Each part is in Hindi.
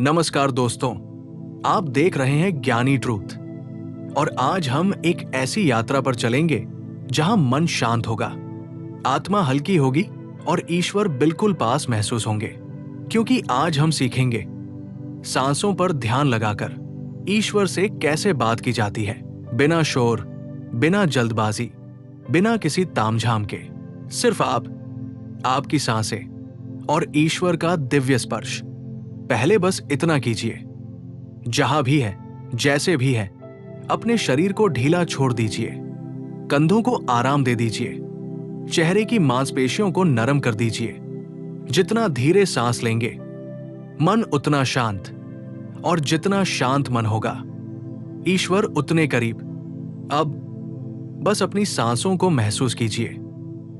नमस्कार दोस्तों, आप देख रहे हैं ज्ञानी ट्रूथ और आज हम एक ऐसी यात्रा पर चलेंगे जहां मन शांत होगा, आत्मा हल्की होगी और ईश्वर बिल्कुल पास महसूस होंगे। क्योंकि आज हम सीखेंगे सांसों पर ध्यान लगाकर ईश्वर से कैसे बात की जाती है, बिना शोर, बिना जल्दबाजी, बिना किसी तामझाम के। सिर्फ आप, आपकी सांसें और ईश्वर का दिव्य स्पर्श। पहले बस इतना कीजिए, जहां भी है, जैसे भी है, अपने शरीर को ढीला छोड़ दीजिए, कंधों को आराम दे दीजिए, चेहरे की मांसपेशियों को नरम कर दीजिए। जितना धीरे सांस लेंगे, मन उतना शांत, और जितना शांत मन होगा, ईश्वर उतने करीब। अब बस अपनी सांसों को महसूस कीजिए।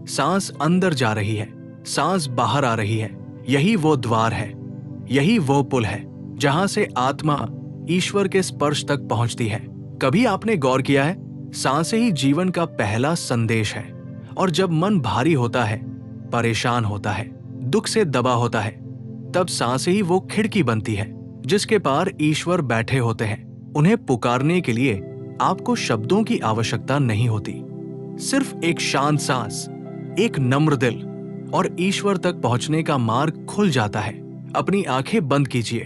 सांस अंदर जा रही है, सांस बाहर आ रही है। यही वो द्वार है, यही वो पुल है जहां से आत्मा ईश्वर के स्पर्श तक पहुंचती है। कभी आपने गौर किया है, सांसें ही जीवन का पहला संदेश है। और जब मन भारी होता है, परेशान होता है, दुख से दबा होता है, तब सांसें ही वो खिड़की बनती है जिसके पार ईश्वर बैठे होते हैं। उन्हें पुकारने के लिए आपको शब्दों की आवश्यकता नहीं होती। सिर्फ एक शांत सांस, एक नम्र दिल, और ईश्वर तक पहुंचने का मार्ग खुल जाता है। अपनी आंखें बंद कीजिए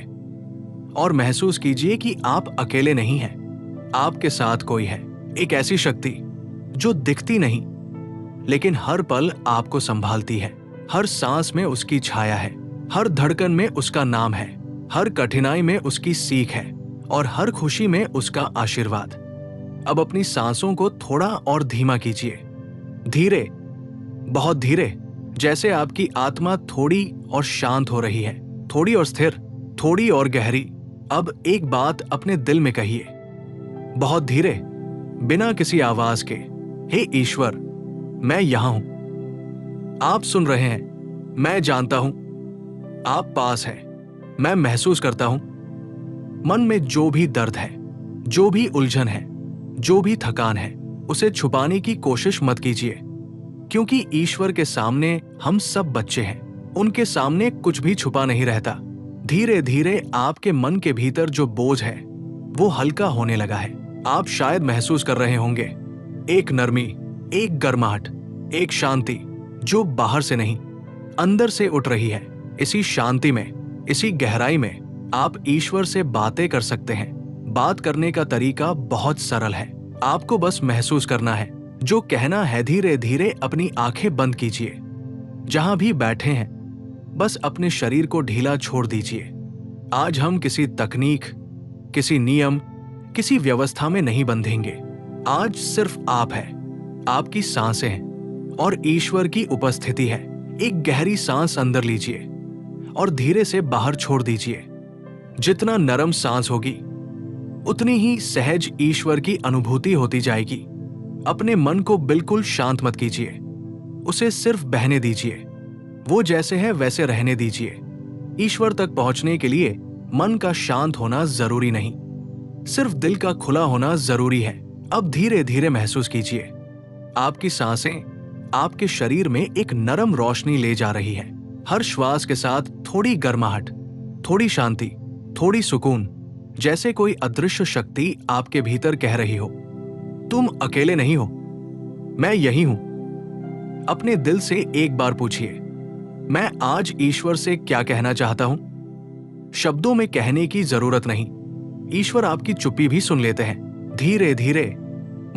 और महसूस कीजिए कि आप अकेले नहीं हैं। आपके साथ कोई है, एक ऐसी शक्ति जो दिखती नहीं लेकिन हर पल आपको संभालती है। हर सांस में उसकी छाया है, हर धड़कन में उसका नाम है, हर कठिनाई में उसकी सीख है और हर खुशी में उसका आशीर्वाद। अब अपनी सांसों को थोड़ा और धीमा कीजिए, धीरे, बहुत धीरे, जैसे आपकी आत्मा थोड़ी और शांत हो रही है, थोड़ी और स्थिर, थोड़ी और गहरी। अब एक बात अपने दिल में कहिए, बहुत धीरे, बिना किसी आवाज के। हे ईश्वर, मैं यहां हूं। आप सुन रहे हैं, मैं जानता हूं। आप पास हैं, मैं महसूस करता हूं। मन में जो भी दर्द है, जो भी उलझन है, जो भी थकान है, उसे छुपाने की कोशिश मत कीजिए। क्योंकि ईश्वर के सामने हम सब बच्चे हैं, उनके सामने कुछ भी छुपा नहीं रहता। धीरे धीरे आपके मन के भीतर जो बोझ है वो हल्का होने लगा है। आप शायद महसूस कर रहे होंगे एक नरमी, एक गर्माहट, एक शांति जो बाहर से नहीं, अंदर से उठ रही है। इसी शांति में, इसी गहराई में आप ईश्वर से बातें कर सकते हैं। बात करने का तरीका बहुत सरल है, आपको बस महसूस करना है जो कहना है। धीरे धीरे अपनी आंखें बंद कीजिए, जहां भी बैठे हैं बस अपने शरीर को ढीला छोड़ दीजिए। आज हम किसी तकनीक, किसी नियम, किसी व्यवस्था में नहीं बंधेंगे। आज सिर्फ आप है, आपकी सांसें हैं और ईश्वर की उपस्थिति है। एक गहरी सांस अंदर लीजिए और धीरे से बाहर छोड़ दीजिए। जितना नरम सांस होगी, उतनी ही सहज ईश्वर की अनुभूति होती जाएगी। अपने मन को बिल्कुल शांत मत कीजिए, उसे सिर्फ बहने दीजिए। वो जैसे है वैसे रहने दीजिए। ईश्वर तक पहुंचने के लिए मन का शांत होना जरूरी नहीं, सिर्फ दिल का खुला होना जरूरी है। अब धीरे धीरे महसूस कीजिए, आपकी सांसें आपके शरीर में एक नरम रोशनी ले जा रही है। हर श्वास के साथ थोड़ी गर्माहट, थोड़ी शांति, थोड़ी सुकून, जैसे कोई अदृश्य शक्ति आपके भीतर कह रही हो, तुम अकेले नहीं हो, मैं यही हूं। अपने दिल से एक बार पूछिए, मैं आज ईश्वर से क्या कहना चाहता हूं। शब्दों में कहने की जरूरत नहीं, ईश्वर आपकी चुप्पी भी सुन लेते हैं। धीरे धीरे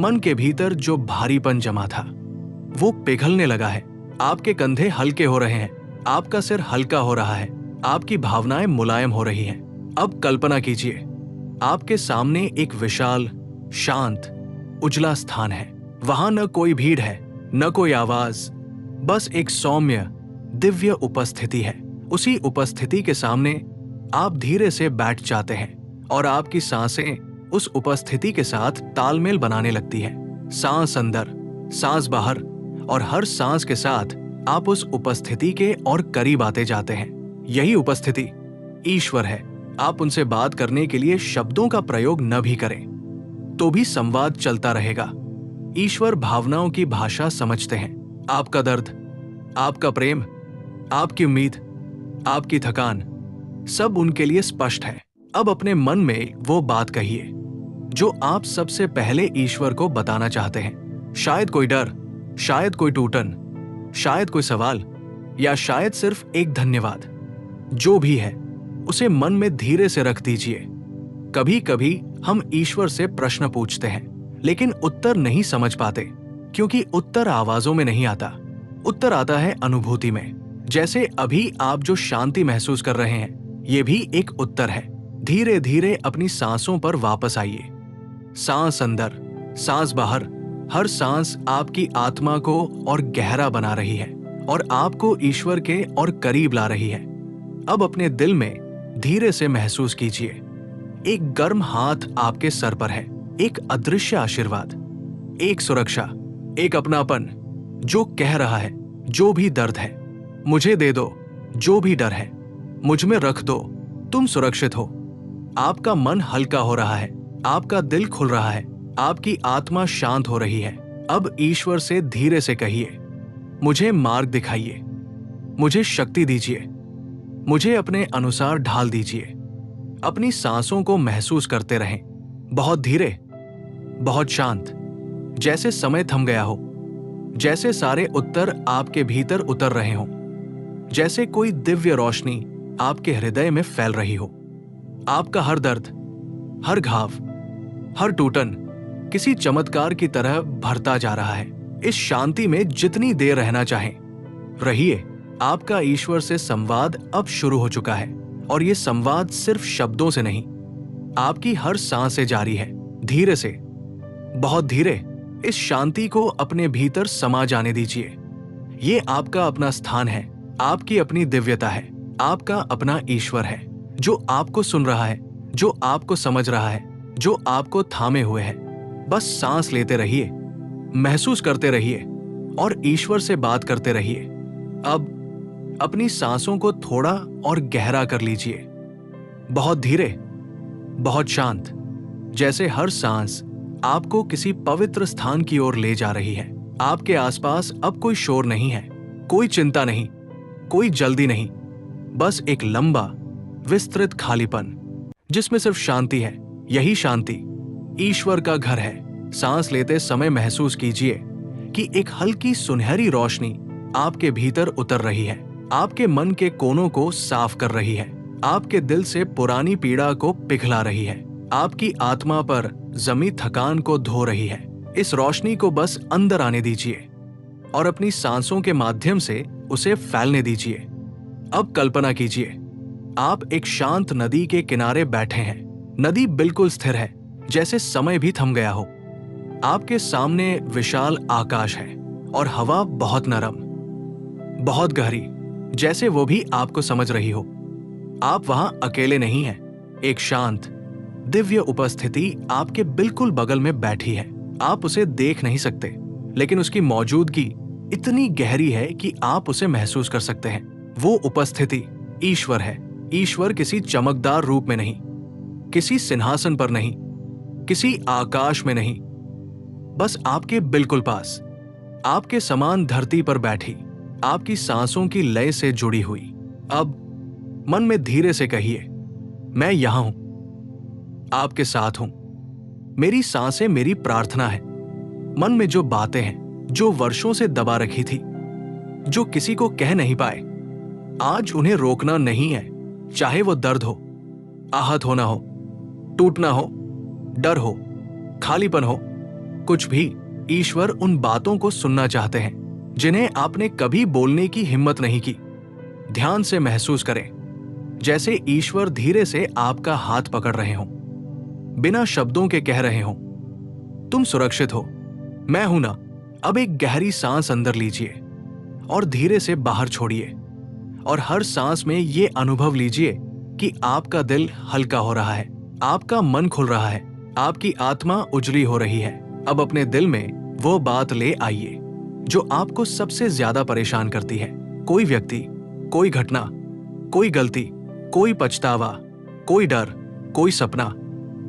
मन के भीतर जो भारीपन जमा था वो पिघलने लगा है। आपके कंधे हल्के हो रहे हैं, आपका सिर हल्का हो रहा है, आपकी भावनाएं मुलायम हो रही हैं। अब कल्पना कीजिए, आपके सामने एक विशाल, शांत, उजला स्थान है। वहां न कोई भीड़ है, न कोई आवाज, बस एक सौम्य, दिव्य उपस्थिति है। उसी उपस्थिति के सामने आप धीरे से बैठ जाते हैं और आपकी सांसें उस उपस्थिति के साथ तालमेल बनाने लगती है। सांस अंदर, सांस बाहर, और हर सांस के साथ आप उस उपस्थिति के और करीब आते जाते हैं। यही उपस्थिति ईश्वर है। आप उनसे बात करने के लिए शब्दों का प्रयोग न भी करें तो भी संवाद चलता रहेगा। ईश्वर भावनाओं की भाषा समझते हैं। आपका दर्द, आपका प्रेम, आपकी उम्मीद, आपकी थकान, सब उनके लिए स्पष्ट है। अब अपने मन में वो बात कहिए जो आप सबसे पहले ईश्वर को बताना चाहते हैं। शायद कोई डर, शायद कोई टूटन, शायद कोई सवाल, या शायद सिर्फ एक धन्यवाद। जो भी है उसे मन में धीरे से रख दीजिए। कभी कभी हम ईश्वर से प्रश्न पूछते हैं लेकिन उत्तर नहीं समझ पाते, क्योंकि उत्तर आवाजों में नहीं आता, उत्तर आता है अनुभूति में। जैसे अभी आप जो शांति महसूस कर रहे हैं, ये भी एक उत्तर है। धीरे धीरे अपनी सांसों पर वापस आइए। सांस अंदर, सांस बाहर, हर सांस आपकी आत्मा को और गहरा बना रही है और आपको ईश्वर के और करीब ला रही है। अब अपने दिल में धीरे से महसूस कीजिए, एक गर्म हाथ आपके सर पर है, एक अदृश्य आशीर्वाद, एक सुरक्षा, एक अपनापन जो कह रहा है जो भी दर्द है मुझे दे दो, जो भी डर है मुझ में रख दो, तुम सुरक्षित हो। आपका मन हल्का हो रहा है, आपका दिल खुल रहा है, आपकी आत्मा शांत हो रही है। अब ईश्वर से धीरे से कहिए, मुझे मार्ग दिखाइए, मुझे शक्ति दीजिए, मुझे अपने अनुसार ढाल दीजिए। अपनी सांसों को महसूस करते रहें, बहुत धीरे, बहुत शांत, जैसे समय थम गया हो, जैसे सारे उत्तर आपके भीतर उतर रहे हों, जैसे कोई दिव्य रोशनी आपके हृदय में फैल रही हो। आपका हर दर्द, हर घाव, हर टूटन किसी चमत्कार की तरह भरता जा रहा है। इस शांति में जितनी देर रहना चाहें रहिए। आपका ईश्वर से संवाद अब शुरू हो चुका है और ये संवाद सिर्फ शब्दों से नहीं, आपकी हर सांस से जारी है। धीरे से, बहुत धीरे इस शांति को अपने भीतर समा जाने दीजिए। ये आपका अपना स्थान है, आपकी अपनी दिव्यता है, आपका अपना ईश्वर है जो आपको सुन रहा है, जो आपको समझ रहा है, जो आपको थामे हुए है। बस सांस लेते रहिए, महसूस करते रहिए और ईश्वर से बात करते रहिए। अब अपनी सांसों को थोड़ा और गहरा कर लीजिए, बहुत धीरे, बहुत शांत, जैसे हर सांस आपको किसी पवित्र स्थान की ओर ले जा रही है। आपके आसपास अब कोई शोर नहीं है, कोई चिंता नहीं, कोई जल्दी नहीं, बस एक लंबा विस्तृत खालीपन जिसमें सिर्फ शांति है। यही शांति ईश्वर का घर है। सांस लेते समय महसूस कीजिए कि एक हल्की सुनहरी रोशनी आपके भीतर उतर रही है, आपके मन के कोनों को साफ कर रही है, आपके दिल से पुरानी पीड़ा को पिघला रही है, आपकी आत्मा पर जमी थकान को धो रही है। इस रोशनी को बस अंदर आने दीजिए और अपनी सांसों के माध्यम से उसे फैलने दीजिए। अब कल्पना कीजिए, आप एक शांत नदी के किनारे बैठे हैं। नदी बिल्कुल स्थिर है, जैसे समय भी थम गया हो। आपके सामने विशाल आकाश है और हवा बहुत नरम, बहुत गहरी, जैसे वो भी आपको समझ रही हो। आप वहां अकेले नहीं हैं। एक शांत दिव्य उपस्थिति आपके बिल्कुल बगल में बैठी है। आप उसे देख नहीं सकते, लेकिन उसकी मौजूदगी इतनी गहरी है कि आप उसे महसूस कर सकते हैं। वो उपस्थिति ईश्वर है। ईश्वर किसी चमकदार रूप में नहीं, किसी सिंहासन पर नहीं, किसी आकाश में नहीं, बस आपके बिल्कुल पास, आपके समान धरती पर बैठी, आपकी सांसों की लय से जुड़ी हुई। अब मन में धीरे से कहिए, मैं यहां हूं, आपके साथ हूं। मेरी सांसें मेरी प्रार्थना है। मन में जो बातें हैं, जो वर्षों से दबा रखी थी, जो किसी को कह नहीं पाए, आज उन्हें रोकना नहीं है। चाहे वो दर्द हो, आहत होना हो, टूटना हो, डर हो, खालीपन हो, कुछ भी, ईश्वर उन बातों को सुनना चाहते हैं जिन्हें आपने कभी बोलने की हिम्मत नहीं की। ध्यान से महसूस करें, जैसे ईश्वर धीरे से आपका हाथ पकड़ रहे हों, बिना शब्दों के कह रहे हों, तुम सुरक्षित हो, मैं हूं ना। अब एक गहरी सांस अंदर लीजिए और धीरे से बाहर छोड़िए, और हर सांस में ये अनुभव लीजिए कि आपका दिल हल्का हो रहा है, आपका मन खुल रहा है, आपकी आत्मा उजली हो रही है। अब अपने दिल में वो बात ले आइए जो आपको सबसे ज्यादा परेशान करती है। कोई व्यक्ति, कोई घटना, कोई गलती, कोई पछतावा, कोई डर, कोई सपना,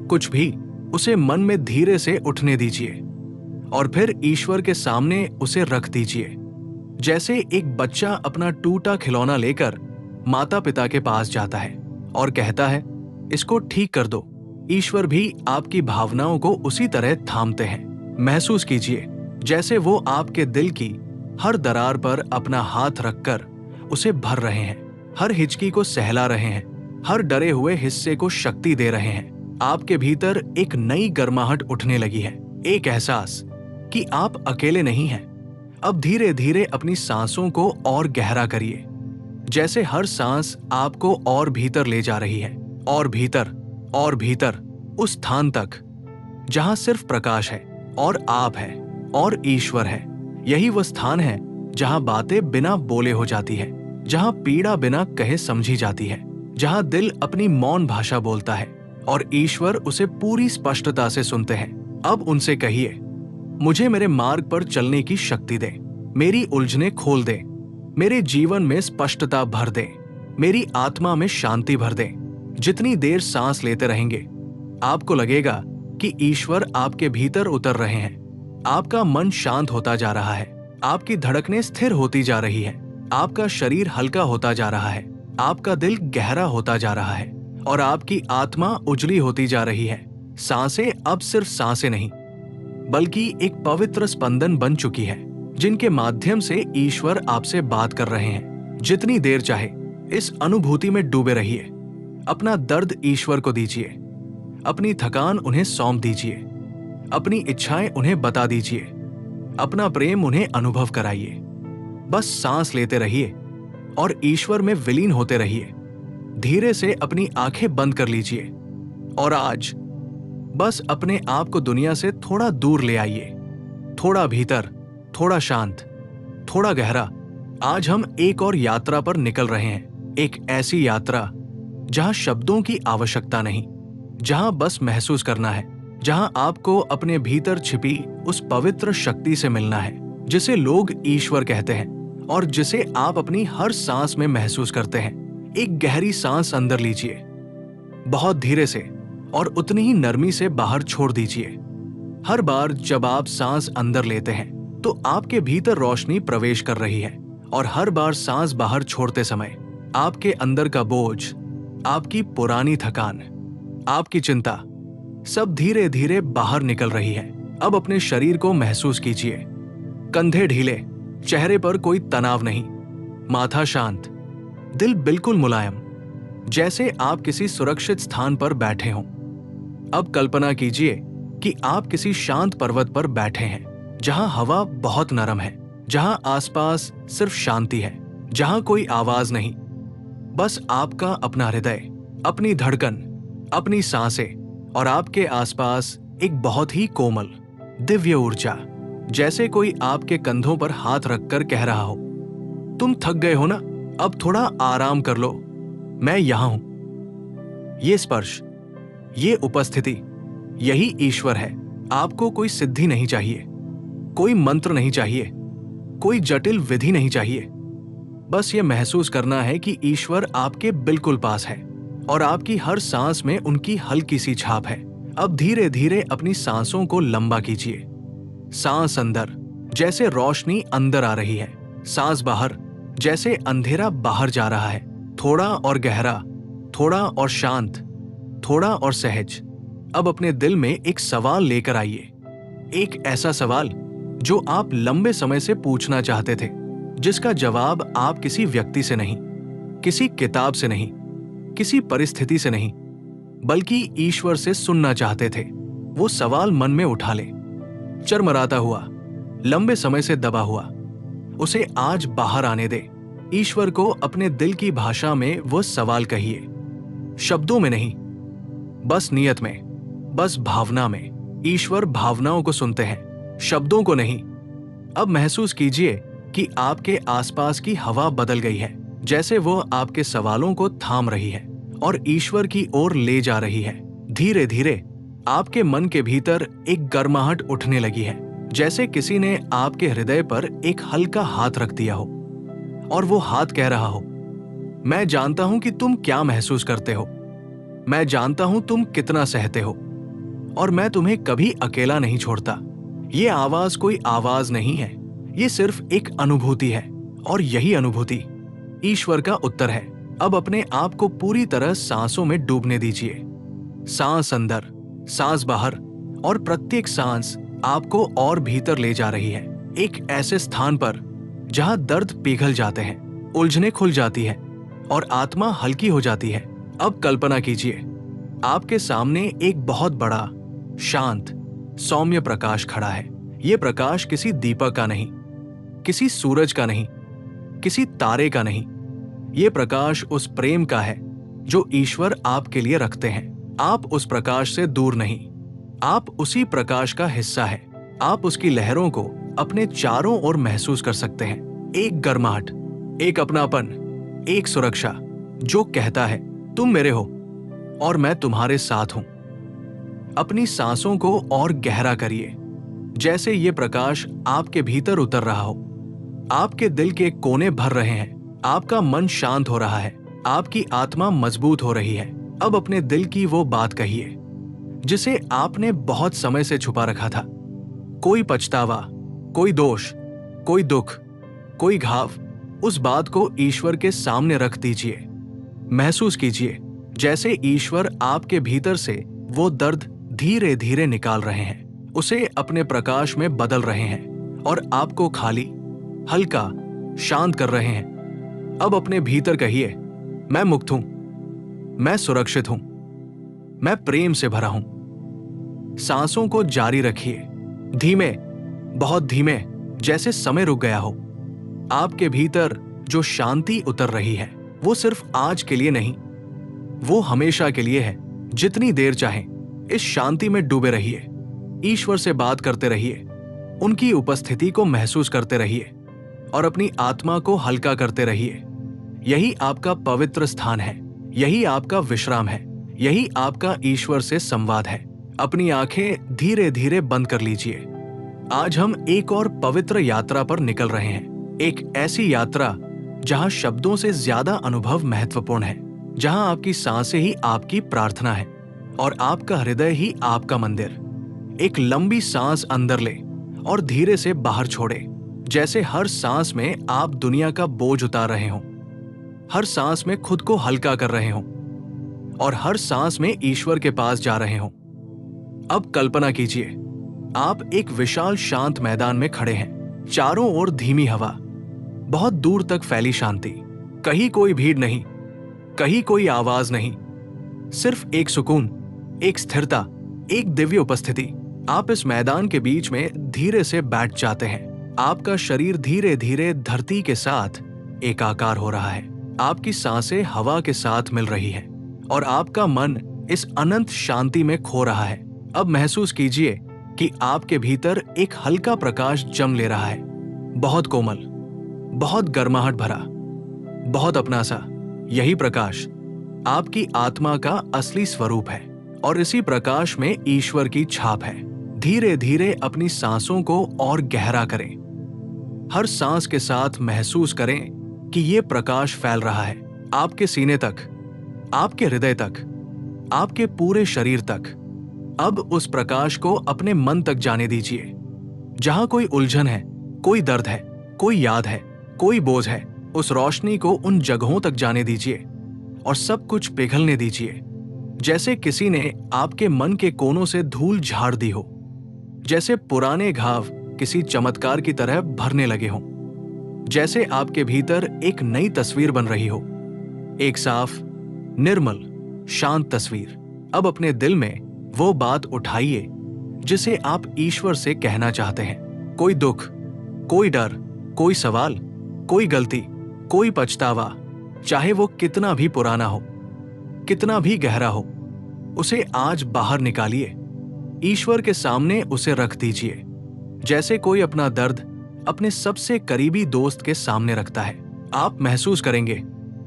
कुछ भी, उसे मन में धीरे से उठने दीजिए और फिर ईश्वर के सामने उसे रख दीजिए। जैसे एक बच्चा अपना टूटा खिलौना लेकर माता पिता के पास जाता है और कहता है, इसको ठीक कर दो। ईश्वर भी आपकी भावनाओं को उसी तरह थामते हैं। महसूस कीजिए जैसे वो आपके दिल की हर दरार पर अपना हाथ रखकर उसे भर रहे हैं, हर हिचकी को सहला रहे हैं, हर डरे हुए हिस्से को शक्ति दे रहे हैं। आपके भीतर एक नई गर्माहट उठने लगी है, एक एहसास कि आप अकेले नहीं हैं। अब धीरे धीरे अपनी सांसों को और गहरा करिए, जैसे हर सांस आपको और भीतर ले जा रही है, और भीतर और भीतर, उस स्थान तक जहां सिर्फ प्रकाश है और आप है और ईश्वर है। यही वो स्थान है जहां बातें बिना बोले हो जाती है, जहां पीड़ा बिना कहे समझी जाती है, जहां दिल अपनी मौन भाषा बोलता है और ईश्वर उसे पूरी स्पष्टता से सुनते हैं। अब उनसे कहिए, मुझे मेरे मार्ग पर चलने की शक्ति दे, मेरी उलझने खोल दे, मेरे जीवन में स्पष्टता भर दे, मेरी आत्मा में शांति भर दे। जितनी देर सांस लेते रहेंगे, आपको लगेगा कि ईश्वर आपके भीतर उतर रहे हैं। आपका मन शांत होता जा रहा है, आपकी धड़कनें स्थिर होती जा रही है, आपका शरीर हल्का होता जा रहा है, आपका दिल गहरा होता जा रहा है और आपकी आत्मा उजली होती जा रही है। सांसें अब सिर्फ सांसें नहीं, बल्कि एक पवित्र स्पंदन बन चुकी है, जिनके माध्यम से ईश्वर आपसे बात कर रहे हैं। जितनी देर चाहे इस अनुभूति में डूबे रहिए। अपना दर्द ईश्वर को दीजिए, अपनी थकान उन्हें सौंप दीजिए, अपनी इच्छाएं उन्हें बता दीजिए, अपना प्रेम उन्हें अनुभव कराइए। बस सांस लेते रहिए और ईश्वर में विलीन होते रहिए। धीरे से अपनी आंखें बंद कर लीजिए और आज बस अपने आप को दुनिया से थोड़ा दूर ले आइए, थोड़ा भीतर, थोड़ा शांत, थोड़ा गहरा। आज हम एक और यात्रा पर निकल रहे हैं, एक ऐसी यात्रा जहां शब्दों की आवश्यकता नहीं, जहां बस महसूस करना है, जहां आपको अपने भीतर छिपी उस पवित्र शक्ति से मिलना है जिसे लोग ईश्वर कहते हैं और जिसे आप अपनी हर सांस में महसूस करते हैं। एक गहरी सांस अंदर लीजिए, बहुत धीरे से और उतनी ही नरमी से बाहर छोड़ दीजिए। हर बार जब आप सांस अंदर लेते हैं तो आपके भीतर रोशनी प्रवेश कर रही है और हर बार सांस बाहर छोड़ते समय आपके अंदर का बोझ, आपकी पुरानी थकान, आपकी चिंता सब धीरे धीरे बाहर निकल रही है। अब अपने शरीर को महसूस कीजिए, कंधे ढीले, चेहरे पर कोई तनाव नहीं, माथा शांत, दिल बिल्कुल मुलायम, जैसे आप किसी सुरक्षित स्थान पर बैठे हों। अब कल्पना कीजिए कि आप किसी शांत पर्वत पर बैठे हैं, जहां हवा बहुत नरम है, जहां आसपास सिर्फ शांति है, जहां कोई आवाज नहीं, बस आपका अपना हृदय, अपनी धड़कन, अपनी सांसें और आपके आसपास एक बहुत ही कोमल, दिव्य ऊर्जा। जैसे कोई आपके कंधों पर हाथ रखकर कह रहा हो, तुम थक गए हो ना, अब थोड़ा आराम कर लो, मैं यहां हूं। ये स्पर्श, ये उपस्थिति, यही ईश्वर है। आपको कोई सिद्धि नहीं चाहिए, कोई मंत्र नहीं चाहिए, कोई जटिल विधि नहीं चाहिए। बस ये महसूस करना है कि ईश्वर आपके बिल्कुल पास है और आपकी हर सांस में उनकी हल्की सी छाप है। अब धीरे धीरे अपनी सांसों को लंबा कीजिए। सांस अंदर, जैसे रोशनी अंदर आ रही है, सांस बाहर, जैसे अंधेरा बाहर जा रहा है। थोड़ा और गहरा, थोड़ा और शांत, थोड़ा और सहज। अब अपने दिल में एक सवाल लेकर आइए, एक ऐसा सवाल जो आप लंबे समय से पूछना चाहते थे, जिसका जवाब आप किसी व्यक्ति से नहीं, किसी किताब से नहीं, किसी परिस्थिति से नहीं, बल्कि ईश्वर से सुनना चाहते थे। वो सवाल मन में उठा ले, चरमराता हुआ, लंबे समय से दबा हुआ, उसे आज बाहर आने दे। ईश्वर को अपने दिल की भाषा में वो सवाल कहिए, शब्दों में नहीं, बस नियत में, बस भावना में। ईश्वर भावनाओं को सुनते हैं, शब्दों को नहीं। अब महसूस कीजिए कि आपके आसपास की हवा बदल गई है, जैसे वो आपके सवालों को थाम रही है और ईश्वर की ओर ले जा रही है। धीरे धीरे आपके मन के भीतर एक गर्माहट उठने लगी है, जैसे किसी ने आपके हृदय पर एक हल्का हाथ रख दिया हो और वो हाथ कह रहा हो, मैं जानता हूं कि तुम क्या महसूस करते हो, मैं जानता हूं तुम कितना सहते हो और मैं तुम्हें कभी अकेला नहीं छोड़ता। ये आवाज कोई आवाज नहीं है, ये सिर्फ एक अनुभूति है और यही अनुभूति ईश्वर का उत्तर है। अब अपने आप को पूरी तरह सांसों में डूबने दीजिए। सांस अंदर, सांस बाहर, और प्रत्येक सांस आपको और भीतर ले जा रही है, एक ऐसे स्थान पर जहां दर्द पिघल जाते हैं, उलझने खुल जाती है और आत्मा हल्की हो जाती है। अब कल्पना कीजिए, आपके सामने एक बहुत बड़ा, शांत, सौम्य प्रकाश खड़ा है। यह प्रकाश किसी दीपक का नहीं, किसी सूरज का नहीं, किसी तारे का नहीं। यह प्रकाश उस प्रेम का है जो ईश्वर आपके लिए रखते हैं। आप उस प्रकाश से दूर नहीं, आप उसी प्रकाश का हिस्सा है। आप उसकी लहरों को अपने चारों ओर महसूस कर सकते हैं। एक गर्माहट, एक अपनापन, एक सुरक्षा जो कहता है तुम मेरे हो और मैं तुम्हारे साथ हूं। अपनी सांसों को और गहरा करिए, जैसे ये प्रकाश आपके भीतर उतर रहा हो। आपके दिल के कोने भर रहे हैं, आपका मन शांत हो रहा है, आपकी आत्मा मजबूत हो रही है। अब अपने दिल की वो बात कहिए जिसे आपने बहुत समय से छुपा रखा था। कोई पछतावा, कोई दोष, कोई दुख, कोई घाव, उस बात को ईश्वर के सामने रख दीजिए। महसूस कीजिए जैसे ईश्वर आपके भीतर से वो दर्द धीरे धीरे निकाल रहे हैं, उसे अपने प्रकाश में बदल रहे हैं और आपको खाली, हल्का, शांत कर रहे हैं। अब अपने भीतर कहिए, मैं मुक्त हूं, मैं सुरक्षित हूं, मैं प्रेम से भरा हूं। सांसों को जारी रखिए, धीमे, बहुत धीमे, जैसे समय रुक गया हो। आपके भीतर जो शांति उतर रही है वो सिर्फ आज के लिए नहीं, वो हमेशा के लिए है। जितनी देर चाहे इस शांति में डूबे रहिए, ईश्वर से बात करते रहिए, उनकी उपस्थिति को महसूस करते रहिए और अपनी आत्मा को हल्का करते रहिए। यही आपका पवित्र स्थान है, यही आपका विश्राम है, यही आपका ईश्वर से संवाद है। अपनी आंखें धीरे धीरे बंद कर लीजिए। आज हम एक और पवित्र यात्रा पर निकल रहे हैं, एक ऐसी यात्रा जहां शब्दों से ज्यादा अनुभव महत्वपूर्ण है, जहां आपकी सांसें ही आपकी प्रार्थना है और आपका हृदय ही आपका मंदिर। एक लंबी सांस अंदर ले और धीरे से बाहर छोड़े, जैसे हर सांस में आप दुनिया का बोझ उतार रहे हों, हर सांस में खुद को हल्का कर रहे हों और हर सांस में ईश्वर के पास जा रहे हों। अब कल्पना कीजिए, आप एक विशाल शांत मैदान में खड़े हैं, चारों ओर धीमी हवा, बहुत दूर तक फैली शांति, कहीं कोई भीड़ नहीं, कहीं कोई आवाज नहीं, सिर्फ एक सुकून, एक स्थिरता, एक दिव्य उपस्थिति। आप इस मैदान के बीच में धीरे से बैठ जाते हैं। आपका शरीर धीरे धीरे धरती के साथ एकाकार हो रहा है, आपकी सांसें हवा के साथ मिल रही हैं और आपका मन इस अनंत शांति में खो रहा है। अब महसूस कीजिए कि आपके भीतर एक हल्का प्रकाश जम ले रहा है, बहुत कोमल, बहुत गर्माहट भरा, बहुत अपना सा। यही प्रकाश आपकी आत्मा का असली स्वरूप है और इसी प्रकाश में ईश्वर की छाप है। धीरे धीरे अपनी सांसों को और गहरा करें। हर सांस के साथ महसूस करें कि ये प्रकाश फैल रहा है आपके सीने तक, आपके हृदय तक, आपके पूरे शरीर तक। अब उस प्रकाश को अपने मन तक जाने दीजिए। जहां कोई उलझन है, कोई दर्द है, कोई याद है, कोई बोझ है, उस रोशनी को उन जगहों तक जाने दीजिए और सब कुछ पिघलने दीजिए, जैसे किसी ने आपके मन के कोनों से धूल झाड़ दी हो, जैसे पुराने घाव किसी चमत्कार की तरह भरने लगे हों, जैसे आपके भीतर एक नई तस्वीर बन रही हो, एक साफ, निर्मल, शांत तस्वीर। अब अपने दिल में वो बात उठाइए जिसे आप ईश्वर से कहना चाहते हैं। कोई दुख, कोई डर, कोई सवाल, कोई गलती, कोई पछतावा, चाहे वो कितना भी पुराना हो, कितना भी गहरा हो, उसे आज बाहर निकालिए। ईश्वर के सामने उसे रख दीजिए, जैसे कोई अपना दर्द अपने सबसे करीबी दोस्त के सामने रखता है। आप महसूस करेंगे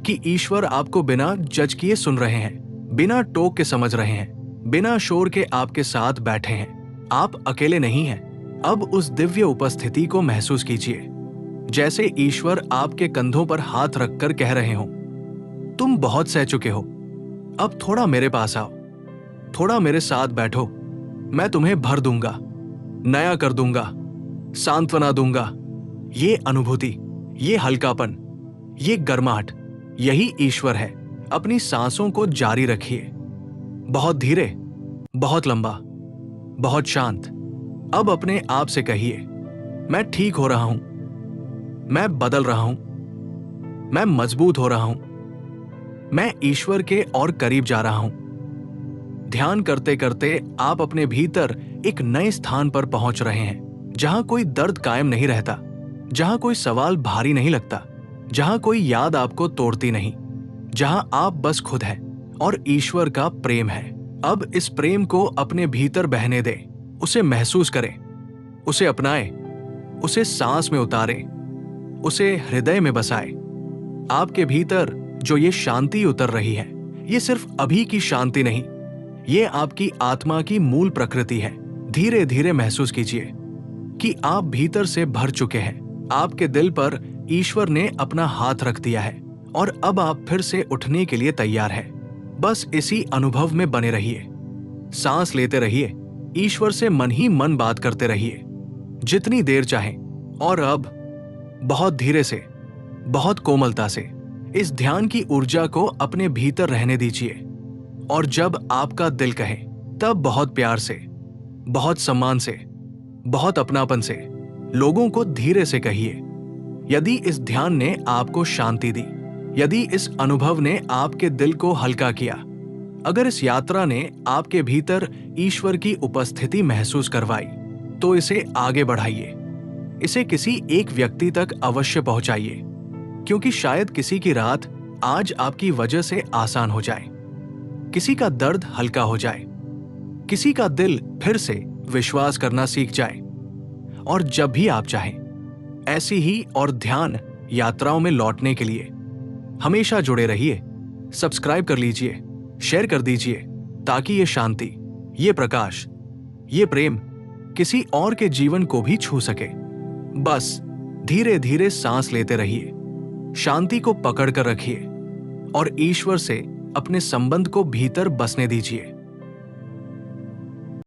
कि ईश्वर आपको बिना जज किए सुन रहे हैं, बिना टोक के समझ रहे हैं, बिना शोर के आपके साथ बैठे हैं। आप अकेले नहीं हैं। अब उस दिव्य उपस्थिति को महसूस कीजिए, जैसे ईश्वर आपके कंधों पर हाथ रखकर कह रहे हो, तुम बहुत सह चुके हो, अब थोड़ा मेरे पास आओ, थोड़ा मेरे साथ बैठो, मैं तुम्हें भर दूंगा, नया कर दूंगा, सांत्वना दूंगा। ये अनुभूति, ये हल्कापन, ये गर्माहट, यही ईश्वर है। अपनी सांसों को जारी रखिए, बहुत धीरे, बहुत लंबा, बहुत शांत। अब अपने आप से कहिए, मैं ठीक हो रहा हूं, मैं बदल रहा हूं, मैं मजबूत हो रहा हूं, मैं ईश्वर के और करीब जा रहा हूं। ध्यान करते करते आप अपने भीतर एक नए स्थान पर पहुंच रहे हैं, जहां कोई दर्द कायम नहीं रहता, जहां कोई सवाल भारी नहीं लगता, जहां कोई याद आपको तोड़ती नहीं, जहां आप बस खुद हैं और ईश्वर का प्रेम है। अब इस प्रेम को अपने भीतर बहने दें, उसे महसूस करें, उसे अपनाएं, उसे सांस में उतारें, उसे हृदय में बसाएं। आपके भीतर जो ये शांति उतर रही है, ये सिर्फ अभी की शांति नहीं, ये आपकी आत्मा की मूल प्रकृति है। धीरे धीरे महसूस कीजिए कि आप भीतर से भर चुके हैं। आपके दिल पर ईश्वर ने अपना हाथ रख दिया है और अब आप फिर से उठने के लिए तैयार हैं। बस इसी अनुभव में बने रहिए, सांस लेते रहिए, ईश्वर से मन ही मन बात करते रहिए, जितनी देर चाहें। और अब बहुत धीरे से, बहुत कोमलता से इस ध्यान की ऊर्जा को अपने भीतर रहने दीजिए। और जब आपका दिल कहे, तब बहुत प्यार से, बहुत सम्मान से, बहुत अपनापन से लोगों को धीरे से कहिए। यदि इस ध्यान ने आपको शांति दी, यदि इस अनुभव ने आपके दिल को हल्का किया, अगर इस यात्रा ने आपके भीतर ईश्वर की उपस्थिति महसूस करवाई, तो इसे आगे बढ़ाइए, इसे किसी एक व्यक्ति तक अवश्य पहुंचाइए, क्योंकि शायद किसी की रात आज आपकी वजह से आसान हो जाए, किसी का दर्द हल्का हो जाए, किसी का दिल फिर से विश्वास करना सीख जाए। और जब भी आप चाहें, ऐसी ही और ध्यान यात्राओं में लौटने के लिए हमेशा जुड़े रहिए। सब्सक्राइब कर लीजिए, शेयर कर दीजिए, ताकि ये शांति, ये प्रकाश, ये प्रेम किसी और के जीवन को भी छू सके। बस धीरे धीरे सांस लेते रहिए, शांति को पकड़ कर रखिए और ईश्वर से अपने संबंध को भीतर बसने दीजिए।